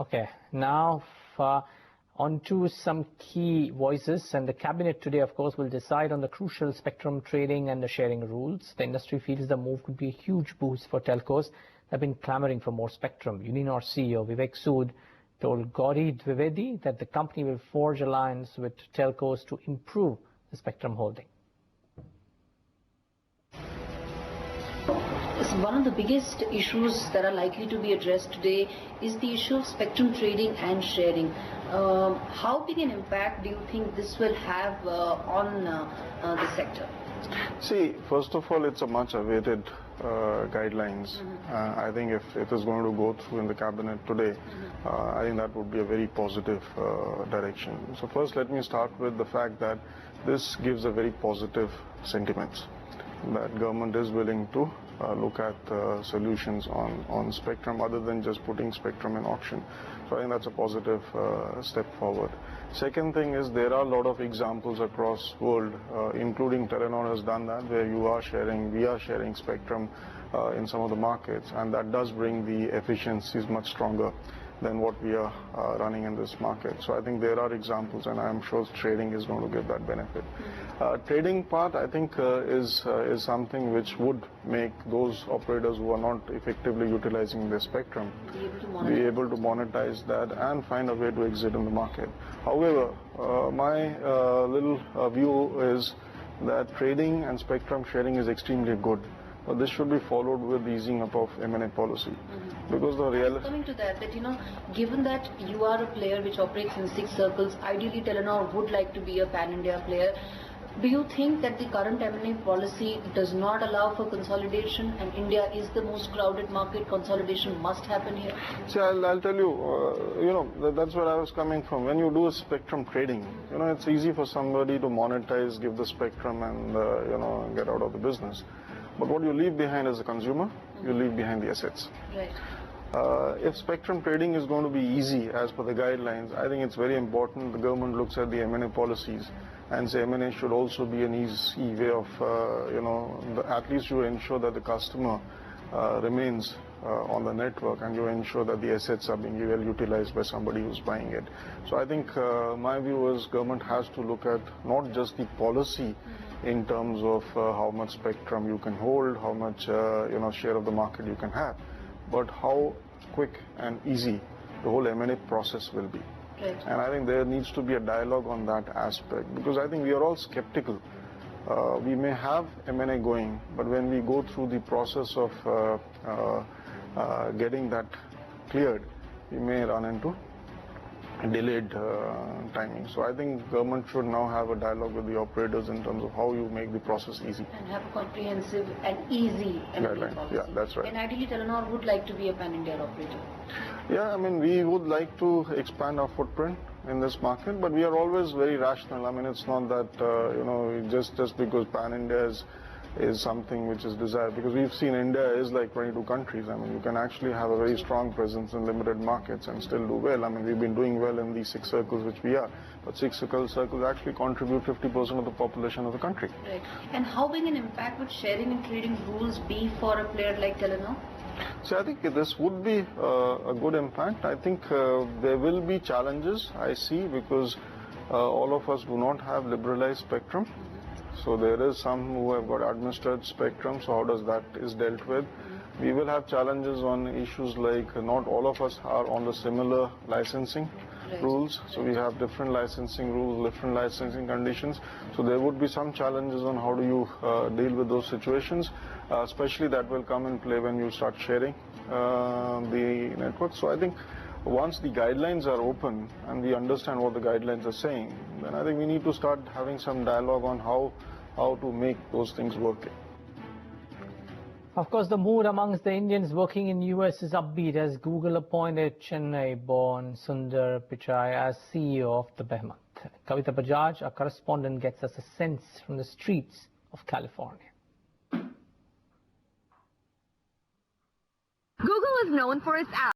Okay, now on to some key voices, and the cabinet today, of course, will decide on the crucial spectrum trading and the sharing rules. The industry feels the move could be a huge boost for telcos that have been clamoring for more spectrum. Uninor CEO Vivek Sood told Gauri Dwivedi that the company will forge alliance with telcos to improve the spectrum holding. One of the biggest issues that are likely to be addressed today is the issue of spectrum trading and sharing. How big an impact do you think this will have on the sector? See, first of all, it's a much awaited guidelines. I think if it is going to go through in the cabinet today, I think that would be a very positive direction. So first, let me start with the fact that this gives a very positive sentiment that government is willing to look at solutions on spectrum other than just putting spectrum in auction. So I think that's a positive step forward. Second thing is there are a lot of examples across world, including Telenor has done that, where we are sharing spectrum in some of the markets, and that does bring the efficiencies much stronger than what we are running in this market. So I think there are examples, and I'm sure trading is going to give that benefit. Trading part, I think, is something which would make those operators who are not effectively utilizing their spectrum be able to monetize that and find a way to exit in the market. However, my little view is that trading and spectrum sharing is extremely good. But this should be followed with easing up of M&A policy. Because the reality... Coming to that, given that you are a player which operates in 6 circles, ideally Telenor would like to be a pan-India player. Do you think that the current M&A policy does not allow for consolidation, and India is the most crowded market, consolidation must happen here? See, I'll tell you, that's where I was coming from. When you do a spectrum trading, it's easy for somebody to monetize, give the spectrum and, get out of the business. But what you leave behind as a consumer, you leave behind the assets. Right. If spectrum trading is going to be easy as per the guidelines, I think it's very important the government looks at the M&A policies and say M&A should also be an easy way of, at least you ensure that the customer remains on the network, and you ensure that the assets are being well utilized by somebody who's buying it. So I think my view is government has to look at not just the policy in terms of how much spectrum you can hold, how much share of the market you can have, but how quick and easy the whole M&A process will be. Right. And I think there needs to be a dialogue on that aspect, because I think we are all skeptical. We may have M&A going, but when we go through the process of getting that cleared, we may run into delayed timing. So I think government should now have a dialogue with the operators in terms of how you make the process easy. And have a comprehensive and easy M&A policy. Yeah, that's right. And ideally Telenor would like to be a pan-India operator. Yeah, I mean, we would like to expand our footprint in this market, but we are always very rational. I mean, it's not that, just because pan-India is something which is desired, because we've seen India is like 22 countries. I mean, you can actually have a very strong presence in limited markets and still do well. I mean, we've been doing well in these 6 circles which we are, but 6 circles actually contribute 50% of the population of the country. Right. And how big an impact would sharing and trading rules be for a player like Telenor? So I think this would be a good impact. I think there will be challenges, I see, because all of us do not have liberalized spectrum. So there is some who have got administered spectrum, so how does that is dealt with? We will have challenges on issues like not all of us are on the similar licensing rules. So we have different licensing rules, different licensing conditions. So there would be some challenges on how do you deal with those situations, especially that will come in play when you start sharing the network. So I think once the guidelines are open and we understand what the guidelines are saying, then I think we need to start having some dialogue on how to make those things work. Of course, the mood amongst the Indians working in US is upbeat as Google appointed Chennai-born Sundar Pichai as CEO of the behemoth. Kavita Bajaj, our correspondent, gets us a sense from the streets of California. Google is known for its apps.